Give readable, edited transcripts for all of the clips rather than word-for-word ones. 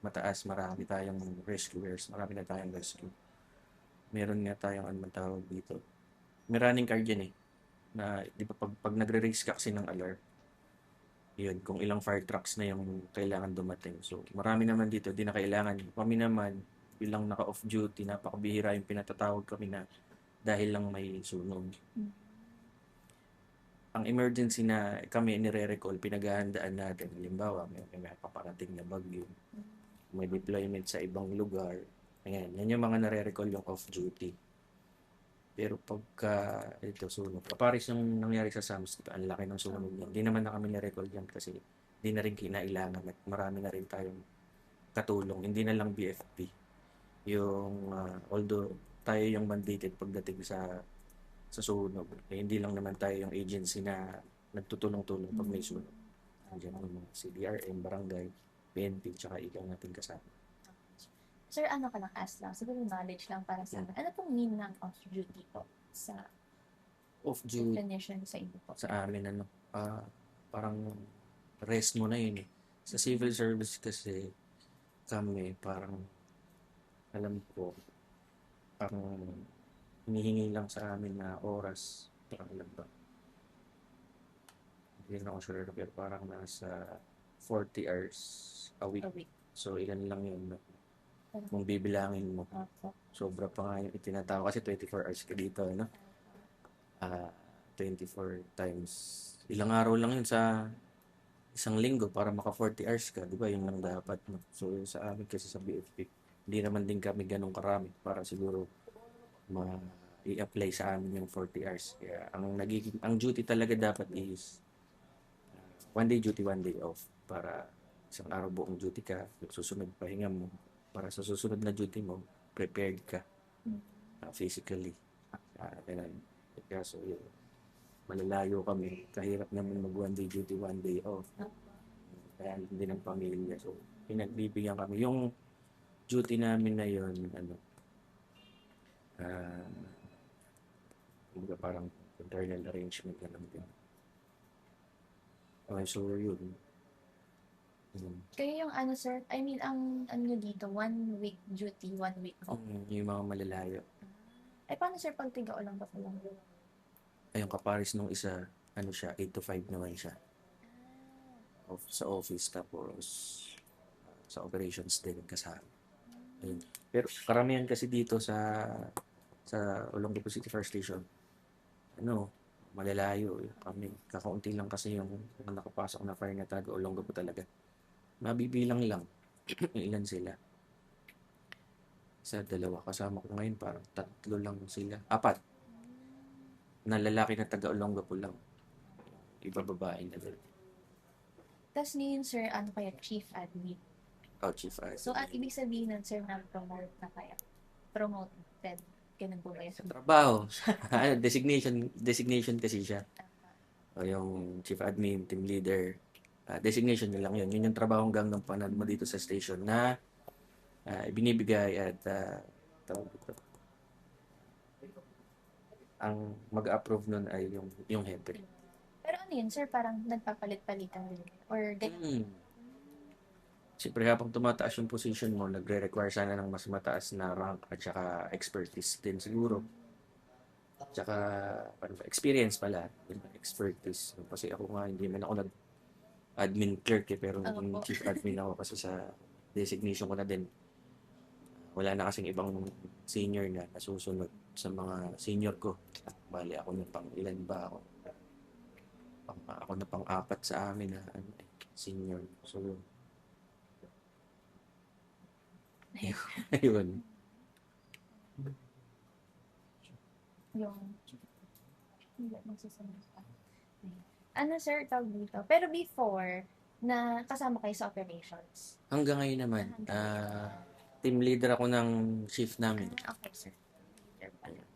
mataas, marami tayong rescuers, marami na tayong rescue. Meron nga tayong ano man tawag dito. May running card yan eh. Na, di ba pag nagre-raise ka kasi ng alert, yun, kung ilang fire trucks na yung kailangan dumating. So, marami naman dito, di na kailangan. Kami naman, bilang naka-off duty, napakabihira yung pinatatawag kami na dahil lang may sunog. Ang emergency na kami nire-recall, pinaghahandaan natin. Halimbawa, may paparating na bagyo, may deployment sa ibang lugar. Ayan, yan yung mga nare-recall yung off-duty. Pero pagka ito sunog, kaparis yung nangyari sa SAMS, ang laki ng sunog niyan. Hindi naman na kami na-recall yan kasi hindi na rin kinailangan at marami na rin tayong katulong. Hindi na lang BFP. Yung, although tayo yung mandated pagdating sa sunog, eh, hindi lang naman tayo yung agency na nagtutulong-tulong pag may sunog. Andiyan yung mga CDRM, barangay, PNP, tsaka ikaw natin kasama. Sir, ano ka lang, ask lang. Siguro knowledge lang para sa amin. Ano pong mean ng off-duty po sa Off-duty definition sa inyo po? sa amin, ano, parang rest mo na yun eh. Sa civil service kasi kami, parang alam ko, parang hinihingi lang sa amin na oras. Parang alam ba? Hindi na ako sure, pero parang nasa 40 hours a week. A week. So, ilan lang yun. Kung bibilangin mo, Opo. sobra pa nga yung itinatawag kasi 24 hours ka dito, no? 24 times. Ilang araw lang yun sa isang linggo para maka 40 hours ka, di ba? Yun lang dapat. No? So, sa amin kasi sa BFP, hindi naman din kami ganun karami para siguro i-apply sa amin yung 40 hours. Kaya ang duty talaga dapat is one day duty, one day off para isang araw buong duty ka, susunod pahinga mo para sa susunod na duty mo, prepared ka physically. Ganun. Kaso yun, malalayo kami, kahirap naman mag one day duty, one day off. Kaya hindi ng pamilya. So, pinagbibigyan kami. Yung duty namin na yun, ano, parang internal arrangement na lang din. Okay, so yun. Kayo yung ano, sir? I mean, ang ano nyo dito, 1 week duty, 1 week off. Yung mga malalayo. Ay, paano, sir, pag tiga-ulang ba lang? Ayun, kaparis nung isa, ano siya, 8 to 5 naman siya. Sa office, tapos sa operations din kasama. Ayun. Pero karamihan kasi dito sa Olongapo City Fire Station, ano, malalayo. Kami, kakaunti lang kasi yung mga nakapasok na fire na taga Olongapo talaga. Mabibilang lang ilan sila. Isa, dalawa. Kasama ko ngayon parang 3 lang sila. 4 na lalaki na taga Olongapo lang. Iba babae na din. Tapos ngayon, sir, ano kaya, chief admin? Chief admin. So, at ibig sabihin nun, sir, na-promote na kaya? Promoted. Ganun po ba yun? Sa trabaho. Designation kasi siya. O yung chief admin, team leader, designation nyo lang yun. Yun yung trabaho hanggang ng panad mo dito sa station na binibigay at ang mag-approve nun ay yung hepe. Pero ano yun, sir, parang nagpapalit-palitan din? Or ganun? Siyempre habang tumataas yung position mo, nagre-require sana ng mas mataas na rank at saka expertise din siguro. Tsaka experience pala, expertise. Kasi ako nga, hindi man ako nag-admin clerk pero naging chief admin ako kasi sa designation ko na din. Wala na kasing ibang senior na nasusunod sa mga senior ko. Bali ako na pang ilan ba ako? Ako na pang 4 sa amin na senior. So, ayun. Yung hindi magsusunod pa. Ano, sir, tawag dito? Pero before, na kasama kayo sa operations? Hanggang ngayon naman, team leader ako ng shift namin. Okay, sir.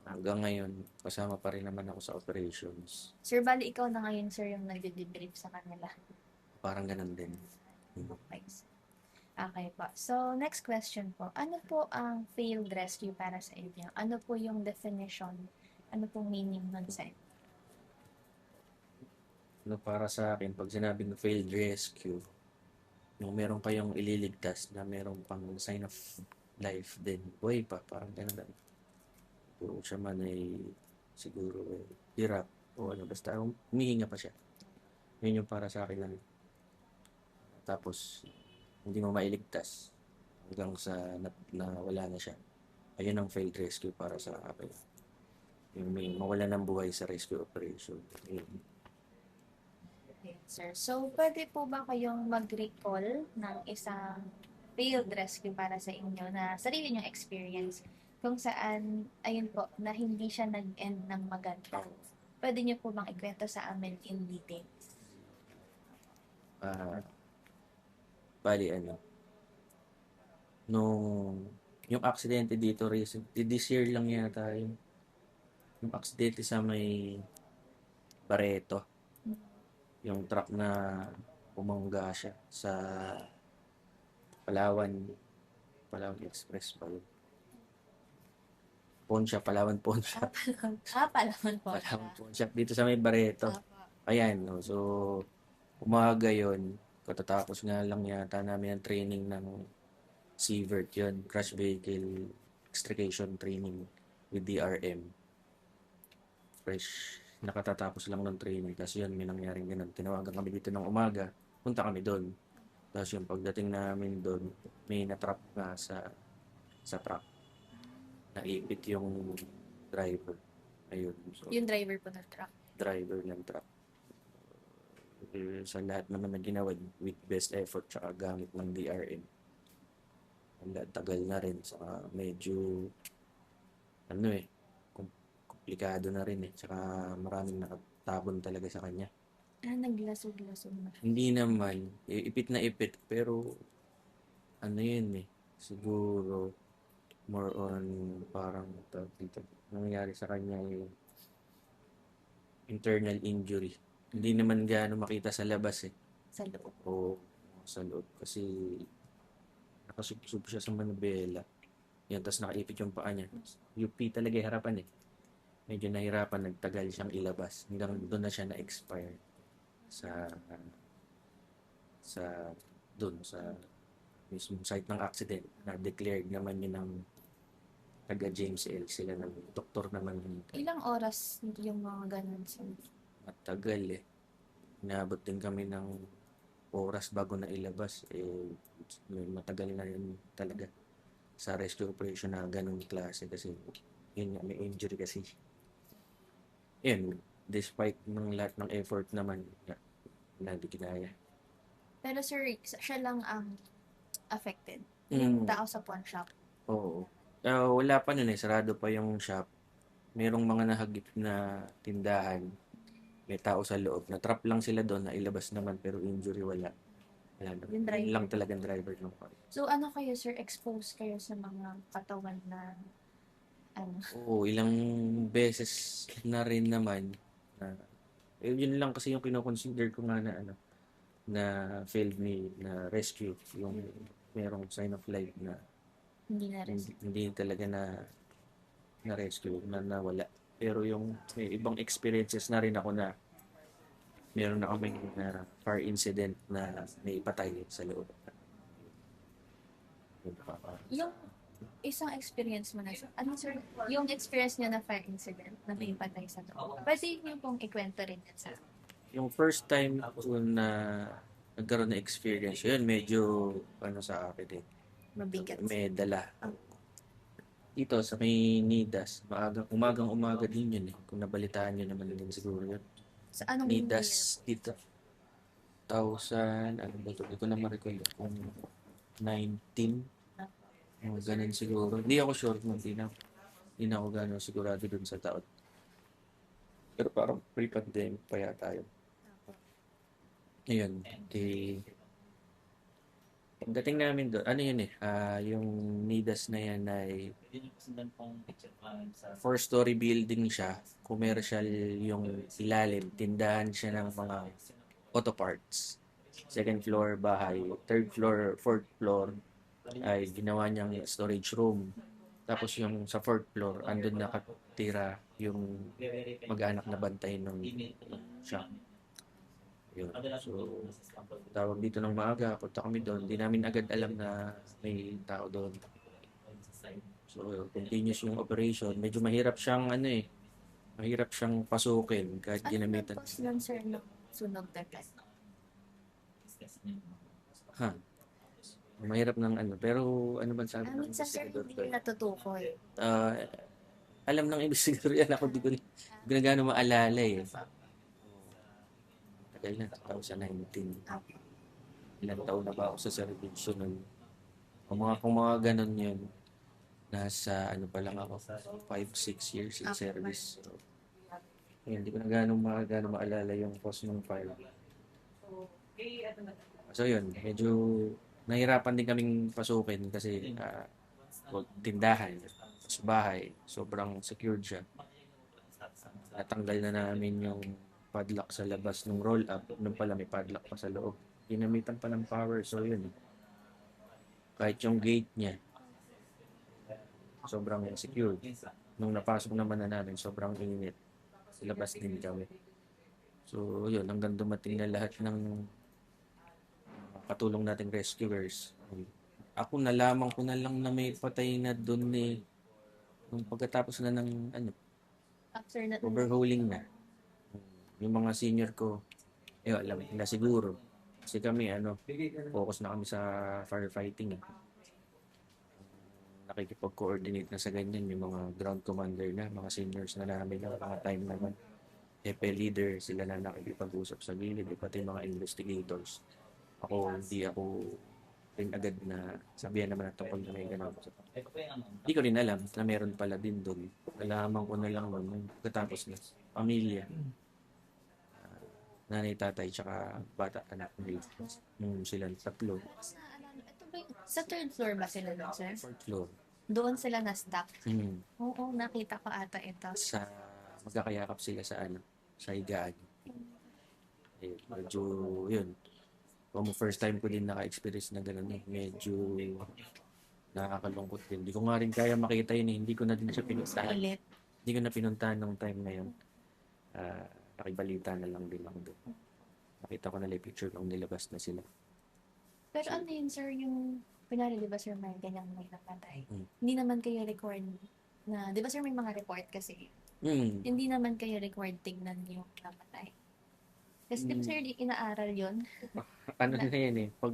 Hanggang ngayon, kasama pa rin naman ako sa operations. Sir, bali ikaw na ngayon, sir, yung nagde-debrief sa kanila. Parang ganun din. Okay, sir. Okay po. So, next question po. Ano po ang failed rescue para sa inyo? Ano po yung definition? Ano pong meaning nun sa inyo? Para sa akin, pag sinabing failed rescue, yung meron kayong ililigtas na meron pang sign of life din. Buhay pa, parang gano'n lang. Kung siya man ay siguro hirap o ano, basta humihinga pa siya. Yun yung para sa akin lang. Tapos, hindi mo mailigtas hanggang sa wala na siya. Ayun ang failed rescue para sa akin. Yung may mawala ng buhay sa rescue operation. Yun. Okay, sir. So, pwede po ba kayong mag-recall ng isang failed rescue para sa inyo na sarili niyong experience kung saan, ayun po, na hindi siya nag-end ng maganda? Pwede niyo po bang ikwento sa amin in details? Ah, bali ano, nung yung aksidente dito recent, this year lang yata yung aksidente sa may Barreto, yung truck na bumangga siya sa Palawan, Palawan Express ba yun? Pawn shop, Palawan Pawn Shop. Palaman po siya. Palawan Pawn Shop dito sa may Barreto. Ayan, no, so umaga yun, katatapos nga lang yata namin ang training ng CVERT yun, Crash Vehicle Extrication Training with DRM. Fresh, nakatatapos lang ng training. Tapos yun, may nangyaring ganun. Tinawagan kami dito ng umaga, punta kami doon. Tapos yung pagdating namin doon, may natrap nga sa truck. Naipit yung driver. Ayun, so Yung driver po ng truck. driver ng truck. Sa lahat naman na ginawa with best effort tsaka gamit ng DRM. Ang tagal na rin, saka medyo ano komplikado na rin tsaka maraming nakatabon talaga sa kanya. Naglasog-lasog na. Hindi naman, ipit na ipit, pero ano yun siguro more on parang dito, nangyari sa kanya yung internal injury. Hindi naman gaano makita sa labas Sa loob. o sa loob kasi nakasubsob siya sa manubela. Yan, tapos nakaipit yung paa niya. UP talaga yung harapan Medyo nahirapan, nagtagal siyang ilabas. Hanggang doon na siya na-expire sa sa doon sa mismong site ng accident na declared naman yun ng taga James L. Sila ng doktor naman yun. Ilang oras yung mga ganun sir? Matagal Inabot din kami ng oras bago na ilabas. Matagal na yun talaga sa rescue operation na ganung klase kasi yun nga, may injury kasi. Yun, despite ng lahat ng effort naman, hindi kinaya. Pero sir, siya lang ang affected. Yung tao sa pawn shop. Oo. Wala pa nun sarado pa yung shop. Merong mga nahagip na tindahan. May tao sa loob. Na-trap lang sila doon, nailabas naman pero injury wala. Wala naman. Yung driver. Yun lang talagang driver ng car. So ano kayo sir, exposed kayo sa mga katawan na ano? Oo, ilang beses na rin naman. Yun lang kasi yung kino-consider ko nga na failed me na rescue. Yung merong sign of life na Hindi na rin. hindi talaga na rescue, na nawala. Pero yung may ibang experiences na rin ako na meron na kaming car incident na may patay sa loob. Yung isang experience mo na sir, ano sir, yung experience niyo na fire incident na may patay sa loob. Pwede niyo pong ikwento rin yan sa Yung first time ko na nagkaroon na experience, yun medyo sa akin mabigat. May dala. Dito sa may Nidas, umagang-umaga din yun Kung nabalitaan nyo naman din siguro yun. Sa anong Nidas dito. 1000, ano ba ito? Hindi ko na ma-recall kung 19. Ganun siguro. Hindi ako sure kung hindi na ako gano'n sigurado dun sa taon. Pero parang pre-pandemic pa yata yun. Ayun. Pagdating namin doon, ano yun yung Nidas na yan ay 4-story building siya. Commercial yung ilalim. Tindahan siya ng mga auto parts. Second floor, bahay. Third floor, fourth floor ay ginawa niyang storage room. Tapos yung sa fourth floor, andun nakatira yung mag-anak na bantay ng shop. Yun. So, tawag dito ng maaga, punta kami doon. Hindi namin agad alam na may tao doon. So, continuous yung operation. Medyo mahirap siyang mahirap siyang pasukin kahit Ano ginamitan. nag-cause nun, sir, ng sunog agad? Ha, mahirap ng pero ano ba sabi ng Minsan, sir, investigador hindi ko? nila tutukoy. Ah, alam ng investigador yan. Ako di ko na gaano maalala eh. Tagal na, 2019. Okay. Ilang taon na ba ako sa servisyo nun. Kung mga ganun yun, nasa ano pa lang ako, 5-6 years in service. So, yun, hindi ko na gaano maalala yung cause ng fire. So yun, medyo nahirapan din kaming pasukin kasi tindahan sa bahay, sobrang secured siya. Natanggal na namin yung padlock sa labas ng roll up, nung pala may padlock pa sa loob. Ginamitan pa ng power, so yun. Kahit yung gate niya, sobrang secured. Nung napasok naman na namin, sobrang init. Sa labas din kami. So yun, hanggang dumating na lahat ng katulong nating rescuers. Ako nalaman ko na lang na may patay na doon nung pagkatapos na ng After na, overhauling na. Yung mga senior ko, alam nila siguro. Kasi kami, focus na kami sa firefighting. Nakikipag-coordinate na sa ganyan yung mga ground commander na, mga seniors na namin ng mga time naman. EPE leader, sila na nakikipag-usap sa gilid, pati mga investigators. Hindi ako rin agad na sabihan naman na tungkol na may ganun. Hindi ko rin alam na meron pala din doon. Nalaman ko na lang noon pagkatapos na pamilya. Nanay, tatay, tsaka bata, anak nila. Silang tatlo. ito ba sa third floor ba sila doon, sir? Fourth floor. Doon sila na-stuck. Hmm. Oo, nakita ko ata ito. Magkakayakap sila sa higaan. Medyo, yun. Kung first time ko din naka-experience na gano'n, medyo nakakalungkot din. Hindi ko nga rin kaya makita yun. Hindi ko na din siya pinuntahan. Ulit. Hindi ko na pinuntahan nung time na yun. Nakibalita na lang din ako doon. Nakita ko na lang picture nung nilabas na sila. Pero ano yun, sir, yung kunyari, di ba, sir, may ganyang may napatay? Hindi naman kayo record na, di ba, sir, may mga report kasi. Hindi naman kayo record tignan yung napatay. Kasi di ba, sir, di inaaral yun? Ano na yan pag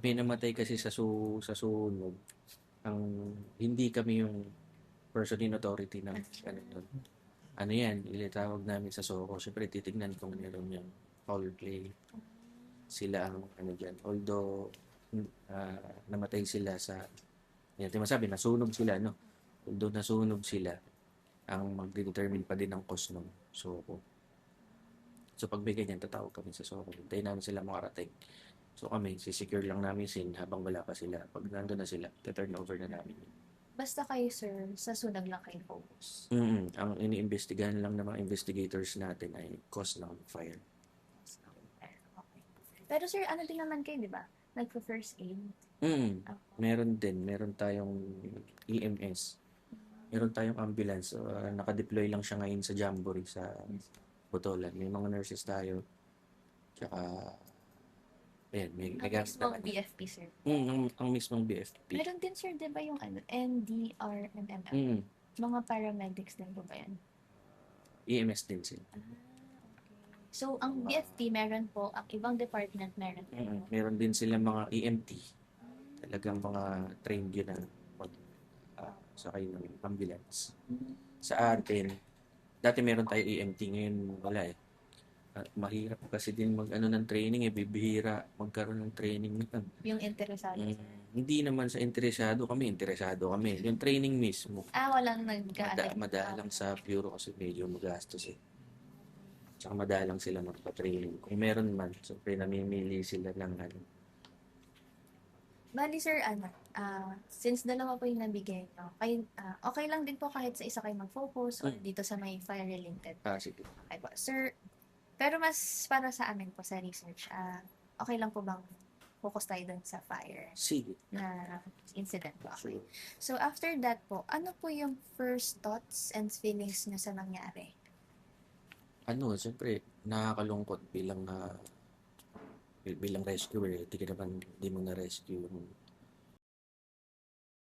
may namatay kasi sa sunog, hindi kami yung person in authority ng ano yan, ilitawag namin sa SOCO. Siyempre, titignan kung meron yung foul play. Sila ang dyan. Although, namatay sila yan, masabi, nasunog sila, no? Although nasunog sila, ang mag-determine pa din ang cause ng SOCO. So, pag may ganyan, tatawag kami sa SOCO. Hintayin namin sila makarating. So, kami, sisecure lang namin scene habang wala pa sila. Pag nandun na sila, turn over na namin. Basta kayo, sir, sa sunog lang kayo focus. Ang iniimbestigahan lang ng mga investigators natin ay cause ng fire. Okay. Pero sir, ano din naman kayo, di ba? Nagpo-first aid. Meron din. Meron tayong EMS. Meron tayong ambulance. Naka-deploy lang siya ngayon sa Jamboree sa Botolan. May mga nurses tayo. Tsaka may mismong BFP, sir. Ang mismong BFP. Meron din, sir, di ba yung NDRMMM? Mga paramedics din po ba yan? EMS din sila. So, ang BFP meron po, ang ibang department meron. Meron din sila mga EMT. Talagang mga trained yun na sakay ng ambulance. Sa atin, dati meron tayo EMT, ngayon wala mahirap kasi din ng training bibihira magkaroon ng training na. Yung interesado. Hindi naman sa interesado kami. Yung training mismo. Walang nag-aalag. Madalang sa bureau kasi medyo magastos Tsaka madalang sila magpa-training. Kung meron man, siyempre namimili sila ng Bali, sir, since dalawa po yung nabigay, no, okay lang din po kahit sa isa kayo mag-focus or dito sa may fire-related. Sige. Okay po. Sir, pero mas para sa amin po sa research, okay lang po bang focus tayo dun sa fire Sige. na incident po? Okay. Sure. So, after that po, ano po yung first thoughts and feelings nyo sa nangyari? ano, siyempre, nakakalungkot bilang rescuer, hindi ka naman, hindi mo na-rescue yung